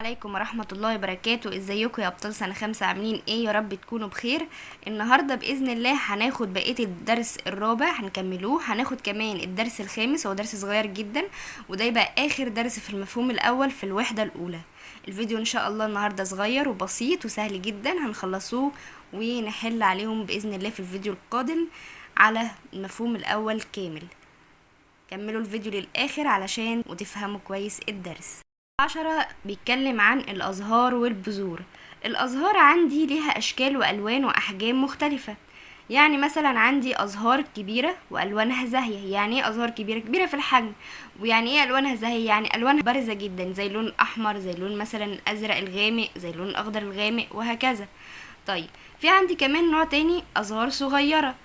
عليكم ورحمة الله وبركاته. ازيكم يا ابطال سنة 5؟ عاملين ايه؟ يا رب تكونوا بخير. النهاردة بإذن الله هناخد بقية الدرس الرابع، هنكملوه. هناخد كمان الدرس الخامس، هو درس صغير جدا، وده يبقى اخر درس في المفهوم الاول في الوحدة الاولى. الفيديو ان شاء الله النهاردة صغير وبسيط وسهل جدا، هنخلصوه ونحل عليهم بإذن الله في الفيديو القادم على المفهوم الاول كامل. كملوا الفيديو للآخر علشان وتفهموا كويس الدرس. 10 بيتكلم عن الأزهار والبذور. الأزهار عندي ليها أشكال وألوان وأحجام مختلفة. يعني مثلا عندي أزهار كبيرة وألوانها زاهية. يعني ايه أزهار كبيرة؟ كبيرة في الحجم. ويعني ايه ألوانها زاهية؟ يعني ألوانها بارزة جدا، زي اللون الأحمر، زي اللون مثلا الأزرق الغامق، زي اللون الأخضر الغامق، وهكذا. طيب في عندي كمان نوع تاني، أزهار صغيرة.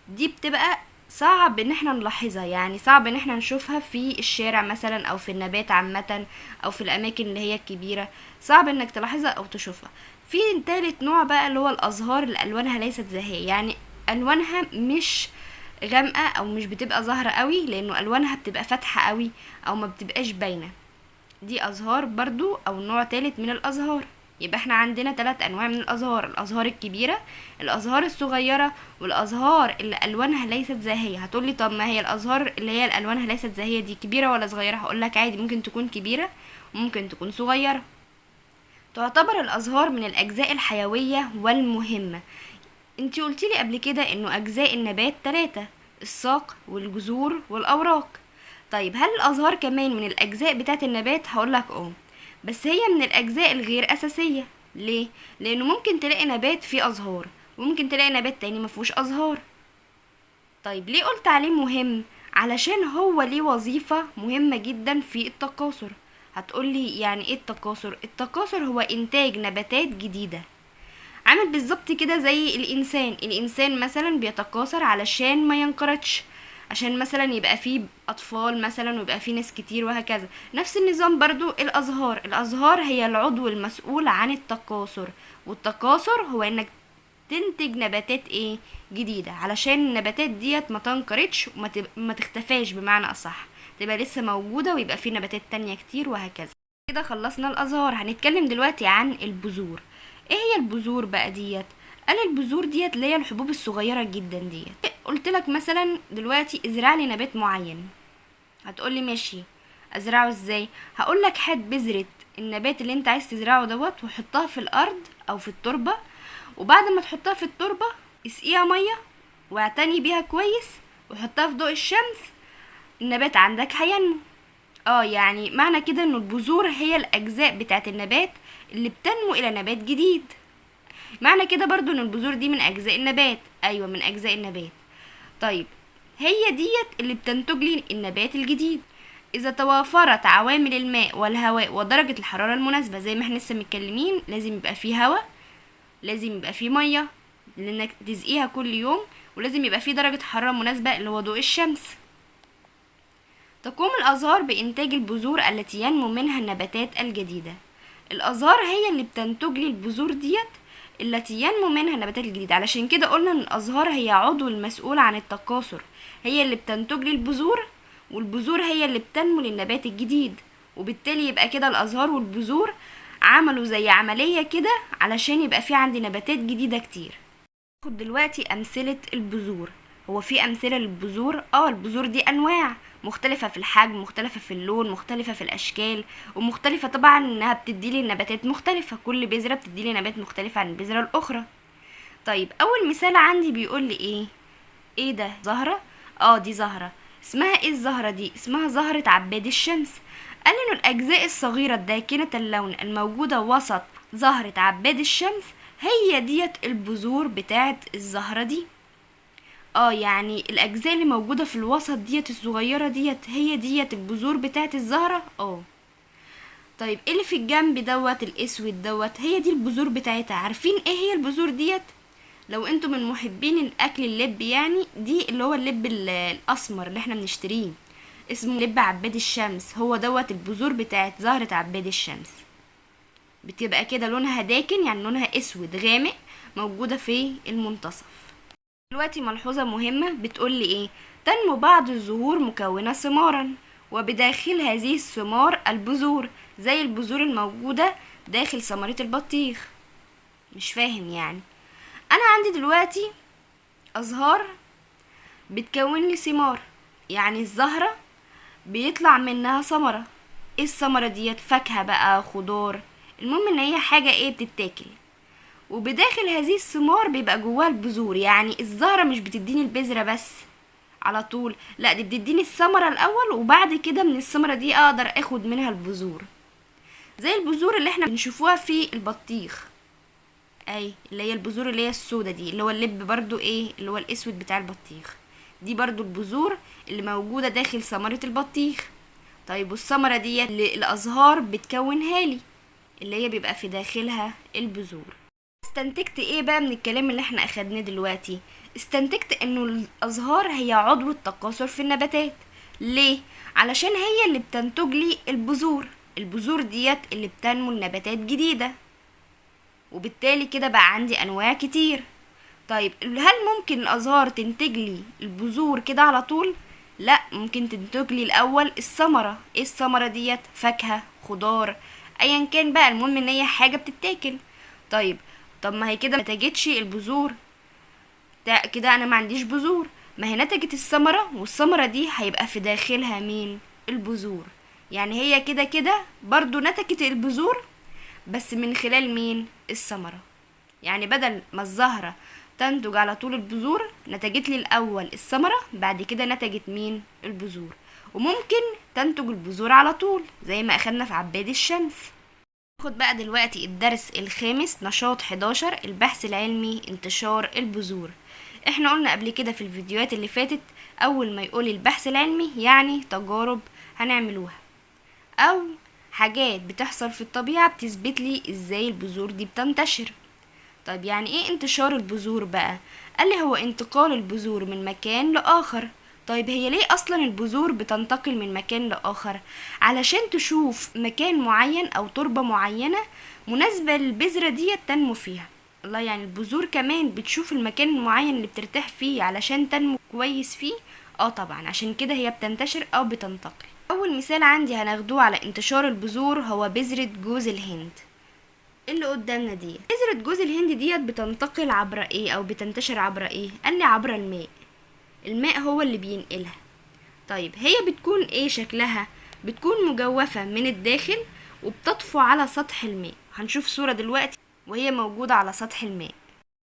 دي بتبقى صعب ان احنا نلاحظها، يعني صعب ان احنا نشوفها في الشارع مثلا او في النبات عامة او في الاماكن اللي هي الكبيرة، صعب انك تلاحظها او تشوفها. في تالت نوع بقى اللي هو الازهار اللي الوانها ليست زاهية، يعني الوانها مش غامقة او مش بتبقى ظاهرة قوي، لانه الوانها بتبقى فاتحة قوي او ما بتبقاش باينة. دي ازهار برضو او نوع تالت من الازهار. يبقى احنا عندنا 3 انواع من الازهار: الازهار الكبيرة، الازهار الصغيرة، والازهار اللي الوانها ليست زاهية. هتقولي طب ما هي الازهار اللي هي الوانها ليست زاهية دي كبيرة ولا صغيرة؟ هقولك عادي، ممكن تكون كبيرة وممكن تكون صغيرة. تعتبر الازهار من الاجزاء الحيوية والمهمة. انتي قلتيلي قبل كده انه اجزاء النبات 3: الساق والجذور والاوراق. طيب هل الازهار كمان من الاجزاء بتاعه النبات؟ هقولك بس هي من الاجزاء الغير اساسيه. ليه؟ لانه ممكن تلاقي نبات فيه ازهار وممكن تلاقي نبات تاني مفهوش ازهار. طيب ليه قلت عليه مهم؟ علشان هو ليه وظيفه مهمه جدا في التكاثر. هتقولي يعني ايه التكاثر؟ التكاثر هو انتاج نباتات جديده، عامل بالظبط كده زي الانسان مثلا بيتكاثر علشان ما ينقرضش، عشان مثلا يبقى فيه اطفال مثلا ويبقى فيه ناس كتير وهكذا. نفس النظام برضو الازهار هي العضو المسؤول عن التكاثر، والتكاثر هو انك تنتج نباتات ايه جديدة، علشان النباتات ديت ما تنقرضش وما تختفاش، بمعنى اصح تبقى لسه موجودة ويبقى فيه نباتات تانية كتير وهكذا. كده خلصنا الازهار. هنتكلم دلوقتي عن البذور. ايه هي البذور بقى ديت؟ قال البذور ديت اللي هي الحبوب الصغيره جدا ديت. قلت لك مثلا دلوقتي ازرع لي نبات معين، هتقولي ماشي، ازرعه ازاي؟ هقول لك هات بذره النبات اللي انت عايز تزرعه دوت وحطها في الارض او في التربه، وبعد ما تحطها في التربه اسقيها ميه واعتني بيها كويس وحطها في ضوء الشمس، النبات عندك هينمو. يعني معنى كده ان البذور هي الاجزاء بتاعت النبات اللي بتنمو الى نبات جديد. معنى كده برضو ان البذور دي من اجزاء النبات. ايوه من اجزاء النبات. طيب هي ديت اللي بتنتج لي النبات الجديد اذا توافرت عوامل الماء والهواء ودرجة الحرارة المناسبة. زي ما احنا لسه متكلمين، لازم يبقى فيه هواء، لازم يبقى فيه مية لانك تسقيها كل يوم، ولازم يبقى فيه درجة حرارة مناسبة اللي هو ضوء الشمس. تقوم الازهار بانتاج البذور التي ينمو منها النباتات الجديدة. الازهار هي اللي بتنتج لي البذور ديت التي ينمو منها النباتات الجديدة. علشان كده قلنا ان الازهار هي عضو المسؤول عن التكاثر، هي اللي بتنتج لي البذور، والبذور هي اللي بتنمو للنبات الجديد. وبالتالي يبقى كده الازهار والبذور عملوا زي عملية كده علشان يبقى في عندي نباتات جديدة كتير. خد دلوقتي امثلة البذور. هو في امثلة للبذور؟ البذور دي انواع مختلفة في الحجم، مختلفة في اللون، مختلفة في الاشكال، ومختلفة طبعا انها بتديلي نباتات مختلفة. كل بذرة بتديلي نبات مختلف عن البذرة الاخرى. طيب اول مثال عندي بيقول لي ايه ده؟ زهرة. دي زهرة. اسمها ايه الزهرة دي؟ اسمها زهرة عباد الشمس. قال انه الاجزاء الصغيرة الداكنة اللون الموجودة وسط زهرة عباد الشمس هي ديت البذور بتاعت الزهرة دي. يعني الاجزاء اللي موجودة في الوسط ديت الصغيرة ديت هي ديت البذور بتاعت الزهرة. طيب ايه اللي في الجنب دوت الاسود دوت؟ هي دي البذور بتاعتها. عارفين ايه هي البذور ديت؟ لو انتم من محبين الاكل اللب، يعني دي اللي هو اللب الاسمر اللي احنا بنشتريه، اسمه لب عباد الشمس. هو دوت البذور بتاعت زهرة عباد الشمس. بتبقى كده لونها داكن، يعني لونها اسود غامق، موجودة في المنتصف. دلوقتي ملحوظة مهمة بتقولي تنمو بعض الزهور مكونة ثمارا، وبداخل هذه الثمار البذور، زي البذور الموجودة داخل ثمرة البطيخ؟ مش فاهم يعني. انا عندي دلوقتي ازهار بتكون لي ثمار، يعني الزهرة بيطلع منها ثمرة. ايه الثمرة ديت؟ فاكهة بقى، خضار، المهم ان هي حاجة ايه بتتاكل. وبداخل هذه الثمار بيبقى جواها البذور، يعني الزهرة مش بتديني البذرة بس على طول، لا دي بتديني الثمرة الاول، وبعد كده من الثمرة دي اقدر اخد منها البذور، زي البذور اللي احنا بنشوفوها في البطيخ. اي اللي هي البذور اللي هي السودة دي، اللي هو اللب برضو ايه اللي هو الاسود بتاع البطيخ، دي برضو البذور اللي موجودة داخل ثمرة البطيخ. طيب والثمرة دي اللي الازهار بتكونها لي، اللي هي بيبقى في داخلها البذور. استنتجت ايه بقى من الكلام اللي احنا اخدناه دلوقتي؟ استنتجت انه الازهار هي عضو التكاثر في النباتات. ليه؟ علشان هي اللي بتنتج لي البذور، البذور ديت اللي بتنمو النباتات جديدة، وبالتالي كده بقى عندي انواع كتير. طيب هل ممكن الازهار تنتج لي البذور كده على طول؟ لا، ممكن تنتج لي الاول الثمره. ايه الثمره ديت؟ فاكهه، خضار، ايا كان بقى، المهم ان هي حاجه بتتاكل. طب ما هي كده نتجتش البذور، كده انا ما عنديش بذور. ما هي نتجت الثمره، والثمره دي هيبقى في داخلها مين؟ البذور. يعني هي كده كده برضو نتجت البذور، بس من خلال مين؟ الثمره. يعني بدل ما الزهرة تنتج على طول البذور، نتجت لي الأول الثمرة، بعد كده نتجت مين؟ البذور. وممكن تنتج البذور على طول زي ما أخدنا في عباد الشمس. ناخد بقى دلوقتي الدرس الخامس، نشاط 11، البحث العلمي، انتشار البذور. احنا قلنا قبل كده في الفيديوهات اللي فاتت، أول ما يقولي البحث العلمي يعني تجارب هنعملوها، أو حاجات بتحصل في الطبيعة بتثبت لي ازاي البذور دي بتنتشر. طيب يعني ايه انتشار البذور بقى؟ قال لي هو انتقال البذور من مكان لآخر. طيب هي ليه اصلا البذور بتنتقل من مكان لآخر؟ علشان تشوف مكان معين او تربة معينة مناسبة للبذرة دي تنمو فيها. الله، يعني البذور كمان بتشوف المكان المعين اللي بترتاح فيه علشان تنمو كويس فيه. طبعا عشان كده هي بتنتشر او بتنتقل. اول مثال عندي هناخدوه على انتشار البذور هو بذرة جوز الهند اللي قدامنا دي. بذرة جوز الهند ديت بتنتقل عبر ايه او بتنتشر عبر ايه؟ قال لي عبر الماء. الماء هو اللي بينقلها. طيب هي بتكون ايه شكلها؟ بتكون مجوفة من الداخل وبتطفو على سطح الماء. هنشوف صورة دلوقتي وهي موجودة على سطح الماء.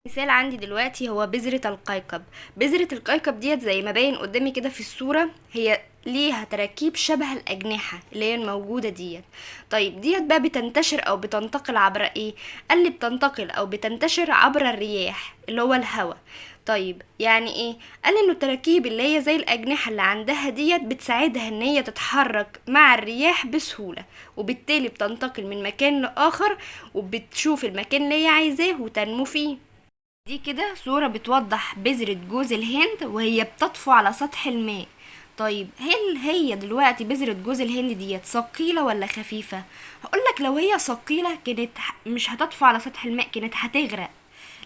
مثال عندي دلوقتي هو بذرة القيقب. بذرة القيقب ديت زي ما باين قدامي كده في الصورة، هي ليها تراكيب شبه الأجنحة اللي هي الموجودة ديت. طيب ديت بقى بتنتشر أو بتنتقل عبر إيه؟ قال لي بتنتقل أو بتنتشر عبر الرياح اللي هو الهواء. طيب يعني إيه؟ قال لي إنه التراكيب اللي هي زي الأجنحة اللي عندها ديت بتساعدها إن هي تتحرك مع الرياح بسهولة، وبالتالي بتنتقل من مكان لآخر وبتشوف المكان اللي هي عايزاه وتنمو فيه. دي كده صورة بتوضح بذرة جوز الهند وهي بتطفو على سطح الماء. طيب هل هي دلوقتي بذرة جوز الهند ديت ثقيلة ولا خفيفة؟ هقولك لو هي ثقيلة كانت مش هتطفو على سطح الماء، كانت هتغرق.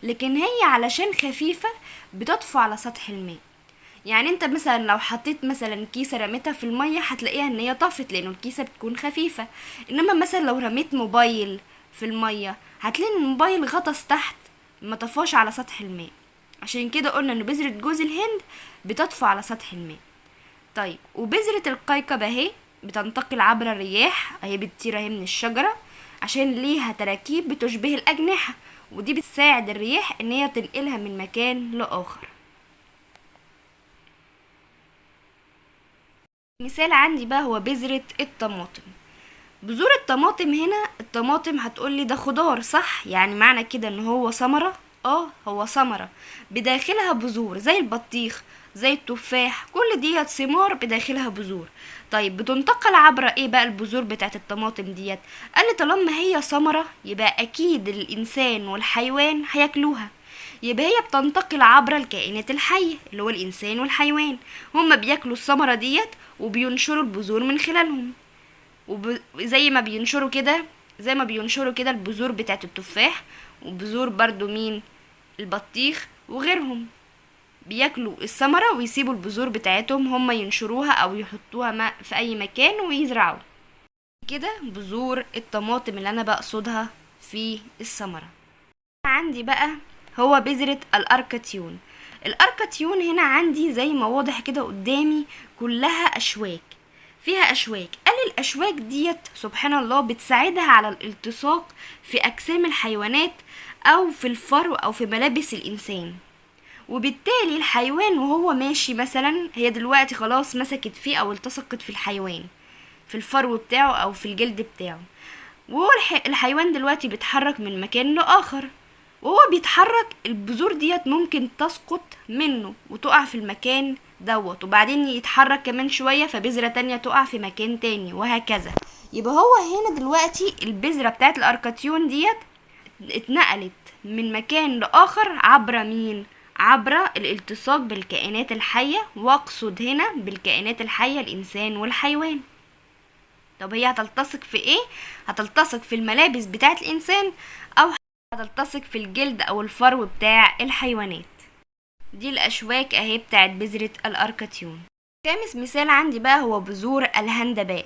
لكن هي علشان خفيفة بتطفو على سطح الماء. يعني انت مثلا لو حطيت مثلا كيسة رميتها في المية هتلاقيها ان هي طفت، لانه الكيسة بتكون خفيفة. انما مثلا لو رميت موبايل في المية هتلاقي ان الموبايل غطس تحت، ما طفاش على سطح الماء. عشان كده قلنا ان بذرة جوز الهند بتطفو على سطح الماء. طيب وبذرة القيقب اهي بتنتقل عبر الرياح، اهي بتطير اهي من الشجرة عشان ليها تراكيب بتشبه الأجنحة، ودي بتساعد الرياح ان هي تنقلها من مكان لآخر. مثال عندي بقى هو بذرة الطماطم. بذور الطماطم هنا، الطماطم هتقولي ده خضار صح؟ يعني معنى كده ان هو ثمرة. هو ثمرة بداخلها بذور زي البطيخ زي التفاح، كل ديت ثمار بداخلها بذور. طيب بتنتقل عبر ايه بقى البذور بتاعت الطماطم ديت؟ قال لي طالما هي ثمرة يبقى اكيد الانسان والحيوان هياكلوها، يبقى هي بتنتقل عبر الكائنات الحية اللي هو الانسان والحيوان. هما بياكلوا الثمرة ديت وبينشروا البذور من خلالهم، وزي ما بينشروا كده البذور بتاعت التفاح، وبذور برضو مين؟ البطيخ وغيرهم. بياكلوا الثمرة ويسيبوا البذور بتاعتهم هم ينشروها او يحطوها في اي مكان ويزرعوا. كده بذور الطماطم اللي انا بقصدها في الثمرة. عندي بقى هو بذرة الاركتيون. الاركتيون هنا عندي زي ما واضح كده قدامي كلها اشواك، فيها اشواك. قال الاشواك ديت سبحان الله بتساعدها على الالتصاق في اجسام الحيوانات او في الفرو او في ملابس الانسان، وبالتالي الحيوان وهو ماشي مثلا هي دلوقتي خلاص مسكت فيه او التصقت في الحيوان في الفرو بتاعه او في الجلد بتاعه، وهو الحيوان دلوقتي بيتحرك من مكان لآخر، وهو بيتحرك البذور ديت ممكن تسقط منه وتقع في المكان دوت، وبعدين يتحرك كمان شوية فبذرة تانية تقع في مكان تاني وهكذا. يبقى هو هنا دلوقتي البذرة بتاعت الاركتيون ديت اتنقلت من مكان لآخر عبر مين؟ عبر الالتصاق بالكائنات الحية، واقصد هنا بالكائنات الحية الإنسان والحيوان. طب هي هتلتصق في ايه؟ هتلتصق في الملابس بتاعت الإنسان أو هتلتصق في الجلد أو الفرو بتاع الحيوانات. دي الأشواك اهي بتاعت بذرة الأركتيون. خامس مثال عندي بقى هو بذور الهندباء.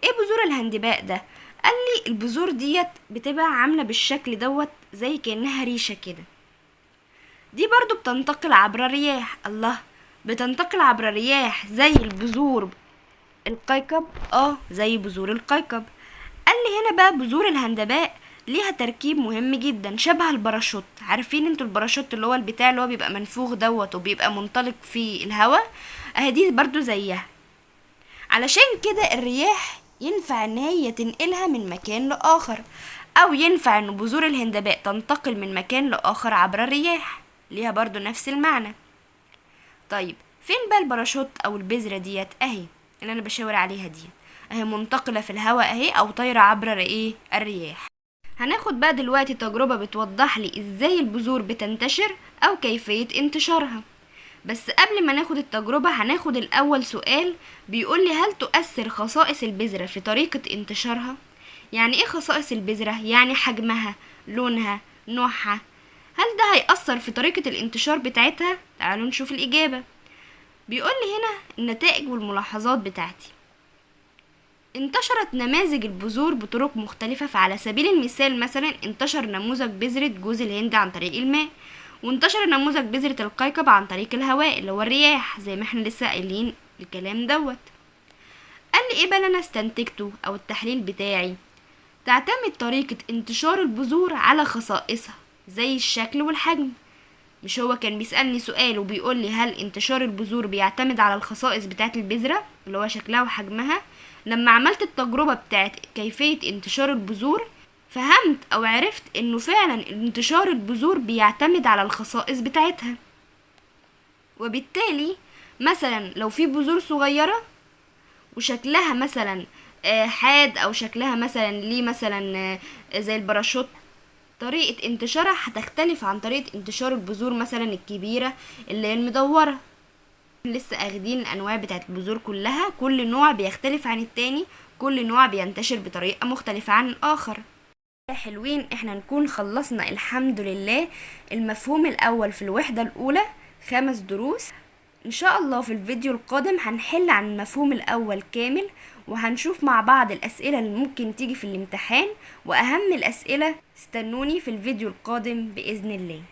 ايه بذور الهندباء ده؟ قال لي البذور ديت بتبقى عاملة بالشكل دوت زي كأنها ريشة كده، دي برضو بتنتقل عبر الرياح. الله، بتنتقل عبر الرياح زي البذور القيقب، زي بذور القيقب. قال لي هنا بقى بذور الهندباء ليها تركيب مهم جدا شبه الباراشوت. عارفين انتوا الباراشوت اللي هو البتاع اللي هو بيبقى منفوخ دوت وبيبقى منطلق في الهواء؟ دي برضو زيها. علشان كده الرياح ينفع ان هي تنقلها من مكان لآخر، او ينفع ان بذور الهندباء تنتقل من مكان لآخر عبر الرياح، ليها برضو نفس المعنى. طيب فين بقى الباراشوت او البذرة ديت؟ اهي اللي انا بشاور عليها دي، اهي منتقلة في الهواء اهي او طايرة عبر ايه؟ الرياح. هناخد بقى دلوقتي تجربة بتوضح لي ازاي البذور بتنتشر او كيفية انتشارها. بس قبل ما ناخد التجربة هناخد الاول سؤال بيقول لي هل تؤثر خصائص البذرة في طريقة انتشارها؟ يعني ايه خصائص البذرة؟ يعني حجمها، لونها، نوعها. هل ده هيأثر في طريقة الانتشار بتاعتها؟ تعالوا نشوف الإجابة. بيقول لي هنا النتائج والملاحظات بتاعتي. انتشرت نماذج البذور بطرق مختلفة، فعلى سبيل المثال مثلا انتشر نموذج بذرة جوز الهند عن طريق الماء، وانتشر نموذج بذرة القيقب عن طريق الهواء اللي هو الرياح زي ما احنا لسه قايلين الكلام دوت. قال لي ايه بقى اللي انا استنتجته او التحليل بتاعي؟ تعتمد طريقة انتشار البذور على خصائصها زي الشكل والحجم. مش هو كان بيسألني سؤال وبيقول لي هل انتشار البذور بيعتمد على الخصائص بتاعت البذرة اللي هو شكلها وحجمها؟ لما عملت التجربة بتاعت كيفية انتشار البذور فهمت او عرفت انه فعلا انتشار البذور بيعتمد على الخصائص بتاعتها، وبالتالي مثلا لو في بذور صغيرة وشكلها مثلا حاد او شكلها مثلا ليه مثلا زي الباراشوت، طريقة انتشارها هتختلف عن طريقة انتشار البذور مثلا الكبيرة اللي هي المدورة. لسه اخدين الانواع بتاعت البذور كلها، كل نوع بيختلف عن التاني، كل نوع بينتشر بطريقة مختلفة عن الاخر. حلوين احنا نكون خلصنا الحمد لله المفهوم الاول في الوحدة الاولى 5 دروس. ان شاء الله في الفيديو القادم هنحل عن المفهوم الاول كامل، وهنشوف مع بعض الاسئلة اللي ممكن تيجي في الامتحان واهم الاسئلة. استنوني في الفيديو القادم باذن الله.